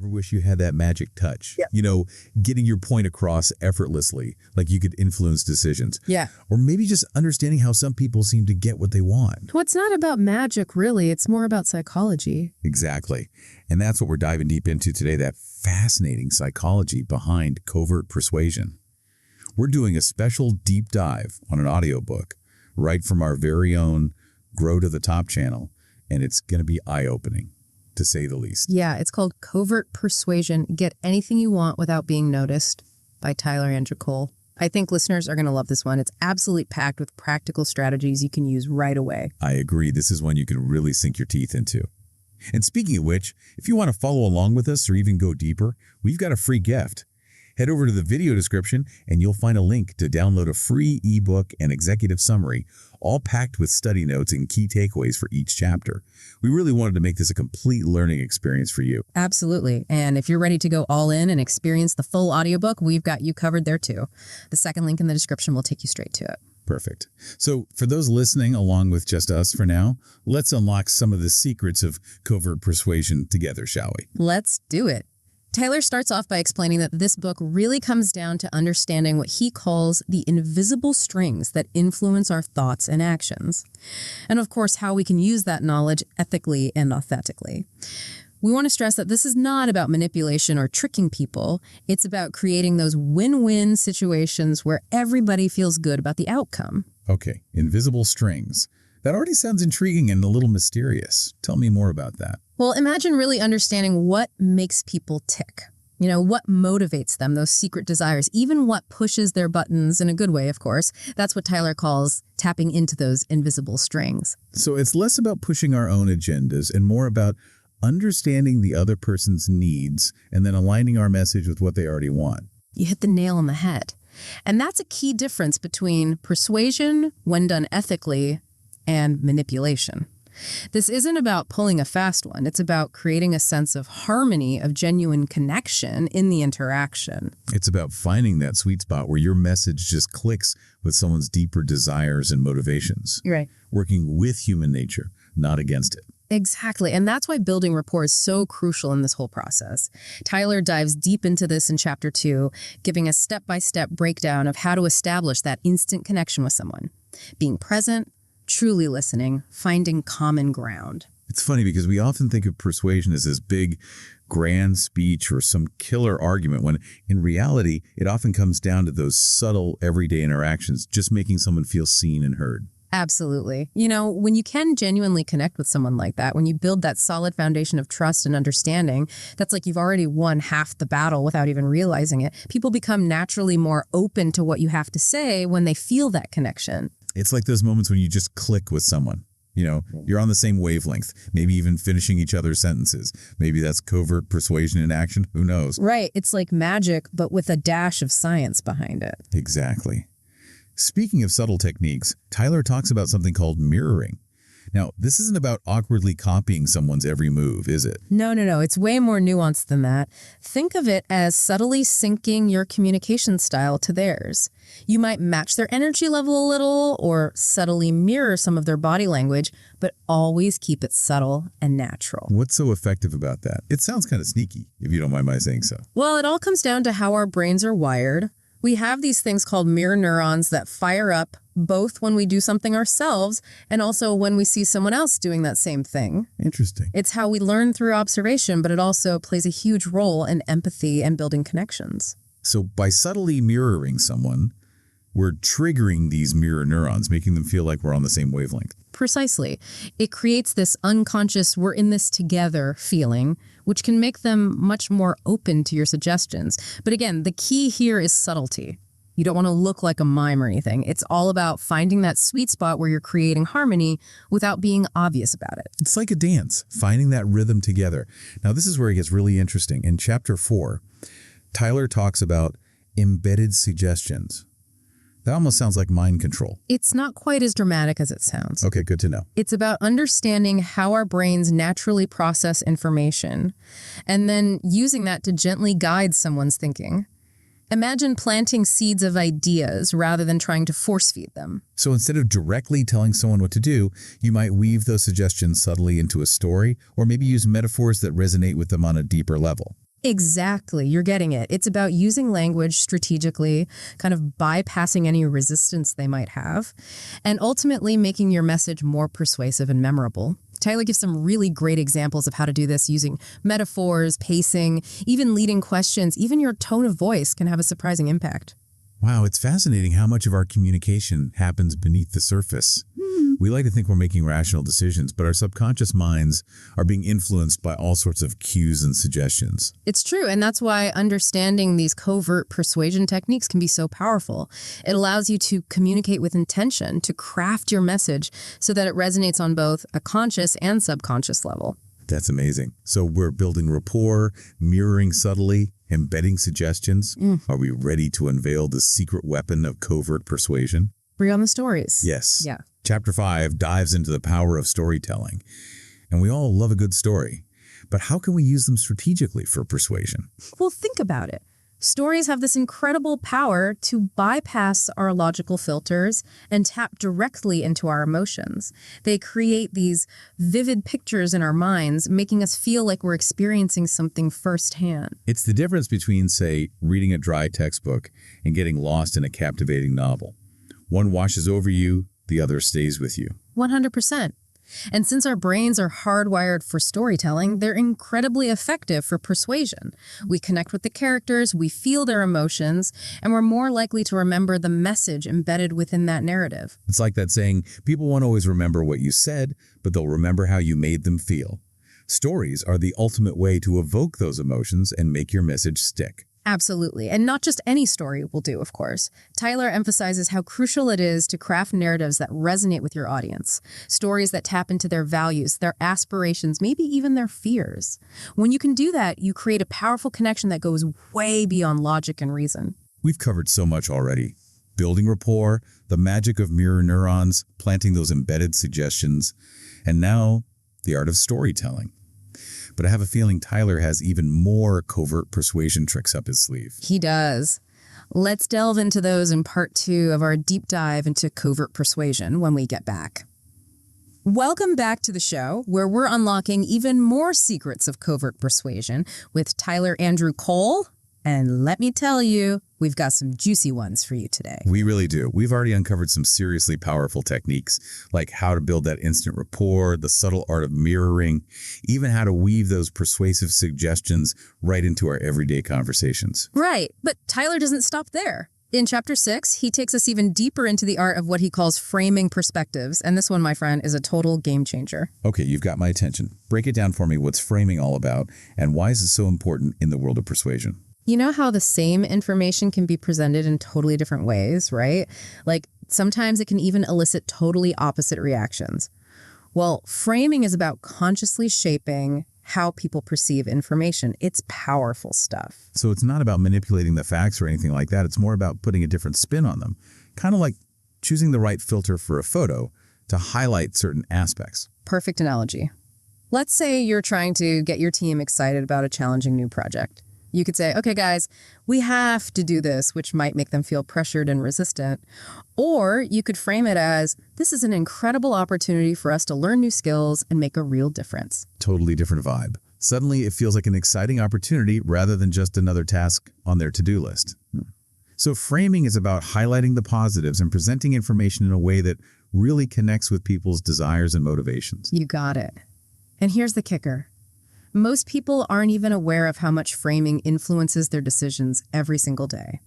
Ever wish you had that magic touch? Yeah. You know, getting your point across effortlessly, like you could influence decisions. Yeah. Or maybe just understanding how some people seem to get what they want. Well, it's not about magic, really. It's more about psychology. Exactly. And that's what we're diving deep into today, that fascinating psychology behind covert persuasion. We're doing a special deep dive on an audiobook right from our very own Grow to the Top channel, and it's going to be eye-opening, to say the least. Yeah, it's called Covert Persuasion. Get Anything You Want Without Being Noticed by Tyler Andrew Cole. I think listeners are going to love this one. It's absolutely packed with practical strategies you can use right away. I agree. This is one you can really sink your teeth into. And speaking of which, if you want to follow along with us or even go deeper, we've got a free gift. Head over to the video description and you'll find a link to download a free ebook and executive summary, all packed with study notes and key takeaways for each chapter. We really wanted to make this a complete learning experience for you. Absolutely. And if you're ready to go all in and experience the full audiobook, we've got you covered there too. The second link in the description will take you straight to it. Perfect. So for those listening along with just us for now, let's unlock some of the secrets of covert persuasion together, shall we? Let's do it. Tyler starts off by explaining that this book really comes down to understanding what he calls the invisible strings that influence our thoughts and actions. And of course, how we can use that knowledge ethically and authentically. We want to stress that this is not about manipulation or tricking people. It's about creating those win-win situations where everybody feels good about the outcome. Okay, invisible strings. That already sounds intriguing and a little mysterious. Tell me more about that. Well, imagine really understanding what makes people tick. You know, what motivates them, those secret desires, even what pushes their buttons in a good way, of course. That's what Tyler calls tapping into those invisible strings. So it's less about pushing our own agendas and more about understanding the other person's needs and then aligning our message with what they already want. You hit the nail on the head. And that's a key difference between persuasion, when done ethically, and manipulation. This isn't about pulling a fast one. It's about creating a sense of harmony, of genuine connection in the interaction. It's about finding that sweet spot where your message just clicks with someone's deeper desires and motivations. You're right. Working with human nature, not against it. Exactly. And that's why building rapport is so crucial in this whole process. Tyler dives deep into this in Chapter 2, giving a step-by-step breakdown of how to establish that instant connection with someone. Being present, truly listening, finding common ground. It's funny because we often think of persuasion as this big, grand speech or some killer argument, when in reality, it often comes down to those subtle, everyday interactions, just making someone feel seen and heard. Absolutely. You know, when you can genuinely connect with someone like that, when you build that solid foundation of trust and understanding, that's like you've already won half the battle without even realizing it. People become naturally more open to what you have to say when they feel that connection. It's like those moments when you just click with someone. You know, you're on the same wavelength, maybe even finishing each other's sentences. Maybe that's covert persuasion in action. Who knows? Right. It's like magic, but with a dash of science behind it. Exactly. Speaking of subtle techniques, Tyler talks about something called mirroring. Now, this isn't about awkwardly copying someone's every move, is it? No. It's way more nuanced than that. Think of it as subtly syncing your communication style to theirs. You might match their energy level a little or subtly mirror some of their body language, but always keep it subtle and natural. What's so effective about that? It sounds kind of sneaky, if you don't mind my saying so. Well, it all comes down to how our brains are wired. We have these things called mirror neurons that fire up both when we do something ourselves and also when we see someone else doing that same thing. Interesting. It's how we learn through observation, but it also plays a huge role in empathy and building connections. So by subtly mirroring someone, we're triggering these mirror neurons, making them feel like we're on the same wavelength. Precisely. It creates this unconscious we're in this together feeling, which can make them much more open to your suggestions. But again, the key here is subtlety. You don't want to look like a mime or anything. It's all about finding that sweet spot where you're creating harmony without being obvious about it. It's like a dance, finding that rhythm together. Now, this is where it gets really interesting. In Chapter 4, Tyler talks about embedded suggestions. That almost sounds like mind control. It's not quite as dramatic as it sounds. Okay, good to know. It's about understanding how our brains naturally process information and then using that to gently guide someone's thinking. Imagine planting seeds of ideas rather than trying to force feed them. So instead of directly telling someone what to do, you might weave those suggestions subtly into a story or maybe use metaphors that resonate with them on a deeper level. Exactly. You're getting it. It's about using language strategically, kind of bypassing any resistance they might have, and ultimately making your message more persuasive and memorable. Tyler gives some really great examples of how to do this using metaphors, pacing, even leading questions. Even your tone of voice can have a surprising impact. Wow, it's fascinating how much of our communication happens beneath the surface. We like to think we're making rational decisions, but our subconscious minds are being influenced by all sorts of cues and suggestions. It's true, and that's why understanding these covert persuasion techniques can be so powerful. It allows you to communicate with intention, to craft your message so that it resonates on both a conscious and subconscious level. That's amazing. So we're building rapport, mirroring subtly, embedding suggestions. Are we ready to unveil the secret weapon of covert persuasion? Bring on the stories. Yes. Yeah. Chapter 5 dives into the power of storytelling. And we all love a good story. But how can we use them strategically for persuasion? Well, think about it. Stories have this incredible power to bypass our logical filters and tap directly into our emotions. They create these vivid pictures in our minds, making us feel like we're experiencing something firsthand. It's the difference between, say, reading a dry textbook and getting lost in a captivating novel. One washes over you, the other stays with you. 100%. And since our brains are hardwired for storytelling, they're incredibly effective for persuasion. We connect with the characters, we feel their emotions, and we're more likely to remember the message embedded within that narrative. It's like that saying, people won't always remember what you said, but they'll remember how you made them feel. Stories are the ultimate way to evoke those emotions and make your message stick. Absolutely. And not just any story will do, of course. Tyler emphasizes how crucial it is to craft narratives that resonate with your audience, stories that tap into their values, their aspirations, maybe even their fears. When you can do that, you create a powerful connection that goes way beyond logic and reason. We've covered so much already. Building rapport, the magic of mirror neurons, planting those embedded suggestions, and now the art of storytelling. But I have a feeling Tyler has even more covert persuasion tricks up his sleeve. He does. Let's delve into those in part 2 of our deep dive into covert persuasion when we get back. Welcome back to the show, where we're unlocking even more secrets of covert persuasion with Tyler Andrew Cole. And let me tell you, we've got some juicy ones for you today. We really do. We've already uncovered some seriously powerful techniques, like how to build that instant rapport, the subtle art of mirroring, even how to weave those persuasive suggestions right into our everyday conversations. Right, but Tyler doesn't stop there. In Chapter 6, he takes us even deeper into the art of what he calls framing perspectives, and this one, my friend, is a total game changer. Okay, you've got my attention. Break it down for me. What's framing all about, and why is it so important in the world of persuasion? You know how the same information can be presented in totally different ways, right? Like sometimes it can even elicit totally opposite reactions. Well, framing is about consciously shaping how people perceive information. It's powerful stuff. So it's not about manipulating the facts or anything like that. It's more about putting a different spin on them. Kind of like choosing the right filter for a photo to highlight certain aspects. Perfect analogy. Let's say you're trying to get your team excited about a challenging new project. You could say, okay, guys, we have to do this, which might make them feel pressured and resistant. Or you could frame it as, this is an incredible opportunity for us to learn new skills and make a real difference. Totally different vibe. Suddenly, it feels like an exciting opportunity rather than just another task on their to-do list. So framing is about highlighting the positives and presenting information in a way that really connects with people's desires and motivations. You got it. And here's the kicker. Most people aren't even aware of how much framing influences their decisions every single day.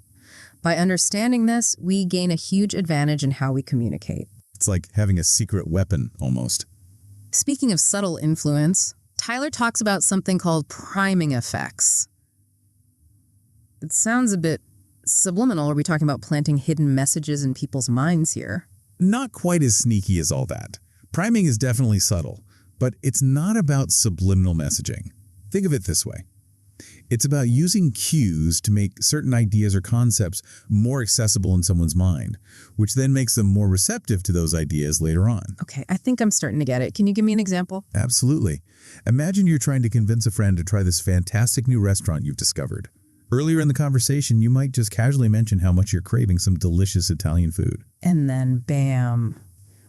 By understanding this, we gain a huge advantage in how we communicate. It's like having a secret weapon, almost. Speaking of subtle influence, Tyler talks about something called priming effects. It sounds a bit subliminal. Are we talking about planting hidden messages in people's minds here? Not quite as sneaky as all that. Priming is definitely subtle. But it's not about subliminal messaging. Think of it this way. It's about using cues to make certain ideas or concepts more accessible in someone's mind, which then makes them more receptive to those ideas later on. Okay, I think I'm starting to get it. Can you give me an example? Absolutely. Imagine you're trying to convince a friend to try this fantastic new restaurant you've discovered. Earlier in the conversation, you might just casually mention how much you're craving some delicious Italian food. And then, bam.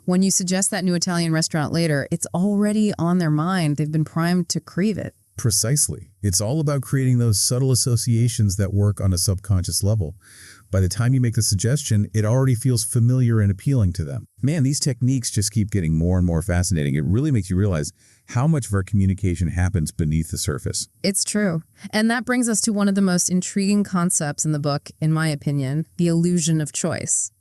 When you suggest that new Italian restaurant later, it's already on their mind. They've been primed to crave it. Precisely. It's all about creating those subtle associations that work on a subconscious level. By the time you make the suggestion, it already feels familiar and appealing to them. Man, these techniques just keep getting more and more fascinating. It really makes you realize how much of our communication happens beneath the surface. It's true. And that brings us to one of the most intriguing concepts in the book, in my opinion, the illusion of choice.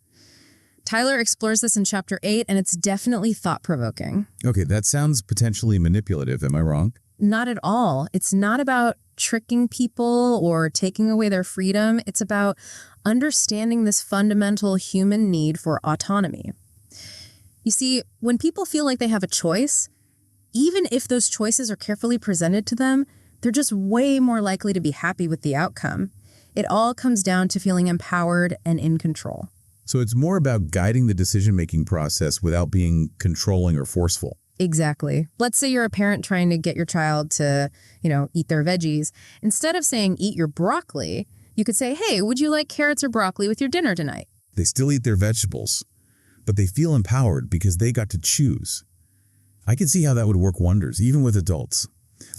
Tyler explores this in Chapter 8, and it's definitely thought-provoking. Okay, that sounds potentially manipulative. Am I wrong? Not at all. It's not about tricking people or taking away their freedom. It's about understanding this fundamental human need for autonomy. You see, when people feel like they have a choice, even if those choices are carefully presented to them, they're just way more likely to be happy with the outcome. It all comes down to feeling empowered and in control. So it's more about guiding the decision-making process without being controlling or forceful. Exactly. Let's say you're a parent trying to get your child to, eat their veggies. Instead of saying, eat your broccoli, you could say, hey, would you like carrots or broccoli with your dinner tonight? They still eat their vegetables, but they feel empowered because they got to choose. I can see how that would work wonders, even with adults.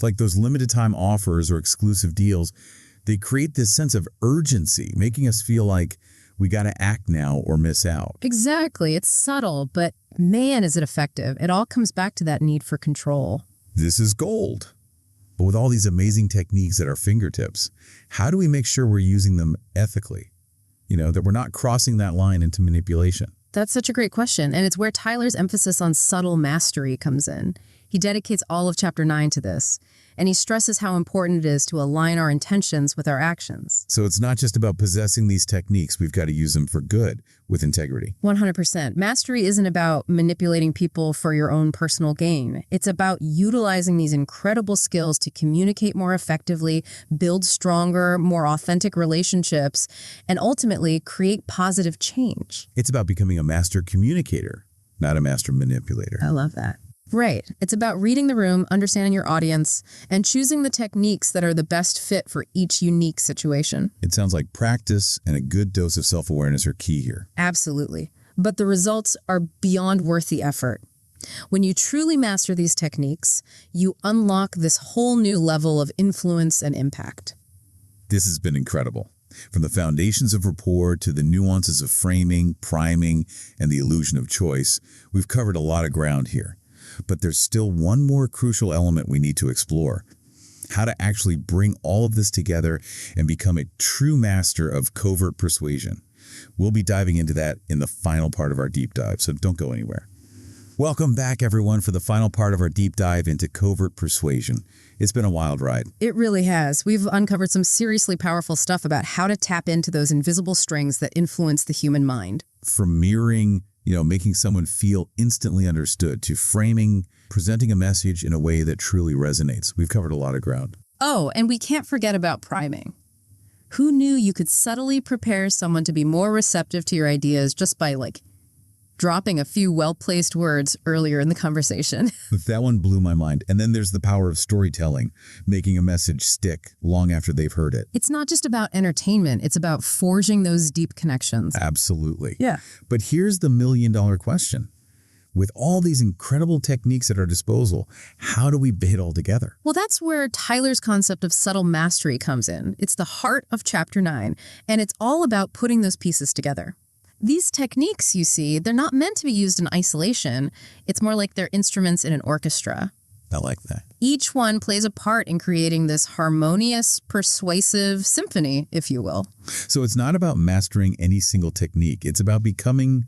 Like those limited time offers or exclusive deals, they create this sense of urgency, making us feel like we got to act now or miss out. Exactly. It's subtle, but man, is it effective. It all comes back to that need for control. This is gold. But with all these amazing techniques at our fingertips, how do we make sure we're using them ethically? That we're not crossing that line into manipulation. That's such a great question, and it's where Tyler's emphasis on subtle mastery comes in. He dedicates all of Chapter 9 to this, and he stresses how important it is to align our intentions with our actions. So it's not just about possessing these techniques, we've got to use them for good, with integrity. 100%. Mastery isn't about manipulating people for your own personal gain. It's about utilizing these incredible skills to communicate more effectively, build stronger, more authentic relationships, and ultimately create positive change. It's about becoming a master communicator, not a master manipulator. I love that. Right. It's about reading the room, understanding your audience, and choosing the techniques that are the best fit for each unique situation. It sounds like practice and a good dose of self-awareness are key here. Absolutely. But the results are beyond worth the effort. When you truly master these techniques, you unlock this whole new level of influence and impact. This has been incredible. From the foundations of rapport to the nuances of framing, priming, and the illusion of choice, we've covered a lot of ground here. But there's still one more crucial element we need to explore: how to actually bring all of this together and become a true master of covert persuasion. We'll be diving into that in the final part of our deep dive, so don't go anywhere. Welcome back, everyone, for the final part of our deep dive into covert persuasion. It's been a wild ride. It really has. We've uncovered some seriously powerful stuff about how to tap into those invisible strings that influence the human mind. From mirroring, making someone feel instantly understood, to framing, presenting a message in a way that truly resonates. We've covered a lot of ground. Oh, and we can't forget about priming. Who knew you could subtly prepare someone to be more receptive to your ideas just by, dropping a few well-placed words earlier in the conversation? That one blew my mind. And then there's the power of storytelling, making a message stick long after they've heard it. It's not just about entertainment. It's about forging those deep connections. Absolutely. Yeah. But here's the million-dollar question. With all these incredible techniques at our disposal, how do we bait it all together? Well, that's where Tyler's concept of subtle mastery comes in. It's the heart of Chapter 9, and it's all about putting those pieces together. These techniques, you see, they're not meant to be used in isolation. It's more like they're instruments in an orchestra. I like that. Each one plays a part in creating this harmonious, persuasive symphony, if you will. So it's not about mastering any single technique. It's about becoming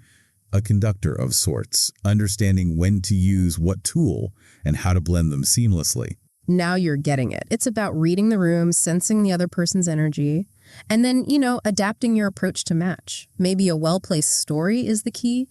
a conductor of sorts, understanding when to use what tool and how to blend them seamlessly. Now you're getting it. It's about reading the room, sensing the other person's energy, and then, adapting your approach to match. Maybe a well-placed story is the key,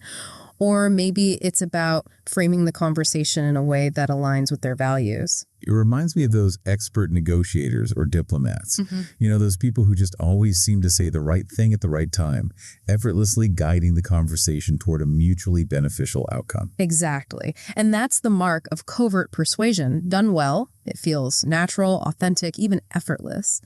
or maybe it's about framing the conversation in a way that aligns with their values. It reminds me of those expert negotiators or diplomats. Those people who just always seem to say the right thing at the right time, effortlessly guiding the conversation toward a mutually beneficial outcome. Exactly. And that's the mark of covert persuasion. Done well, it feels natural, authentic, even effortless.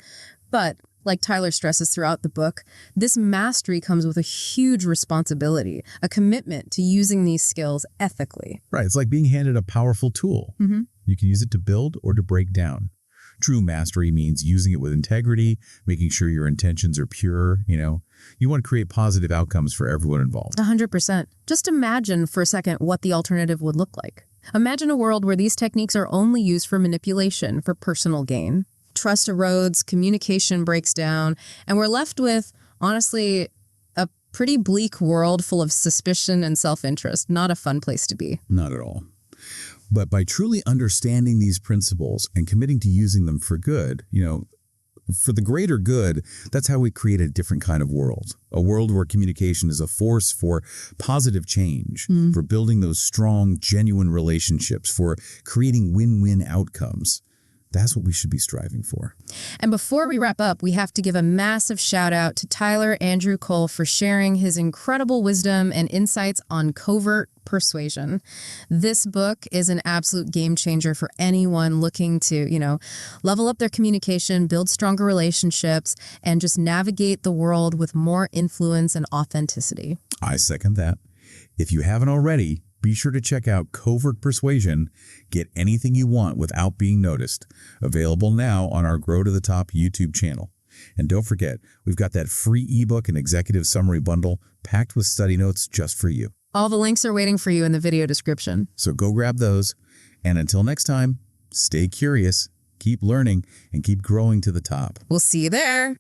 But like Tyler stresses throughout the book, this mastery comes with a huge responsibility, a commitment to using these skills ethically. Right. It's like being handed a powerful tool. You can use it to build or to break down. True mastery means using it with integrity, making sure your intentions are pure. You want to create positive outcomes for everyone involved. 100%. Just imagine for a second what the alternative would look like. Imagine a world where these techniques are only used for manipulation, for personal gain. Trust erodes, communication breaks down, and we're left with, honestly, a pretty bleak world full of suspicion and self-interest. Not a fun place to be. Not at all. But by truly understanding these principles and committing to using them for good, for the greater good, that's how we create a different kind of world. A world where communication is a force for positive change, for building those strong, genuine relationships, for creating win-win outcomes. That's what we should be striving for. And before we wrap up, we have to give a massive shout out to Tyler Andrew Cole for sharing his incredible wisdom and insights on Covert Persuasion. This book is an absolute game changer for anyone looking to, level up their communication, build stronger relationships, and just navigate the world with more influence and authenticity. I second that. If you haven't already, be sure to check out Covert Persuasion. Get anything you want without being noticed. Available now on our Grow to the Top YouTube channel. And don't forget, we've got that free ebook and executive summary bundle packed with study notes just for you. All the links are waiting for you in the video description. So go grab those. And until next time, stay curious, keep learning, and keep growing to the top. We'll see you there.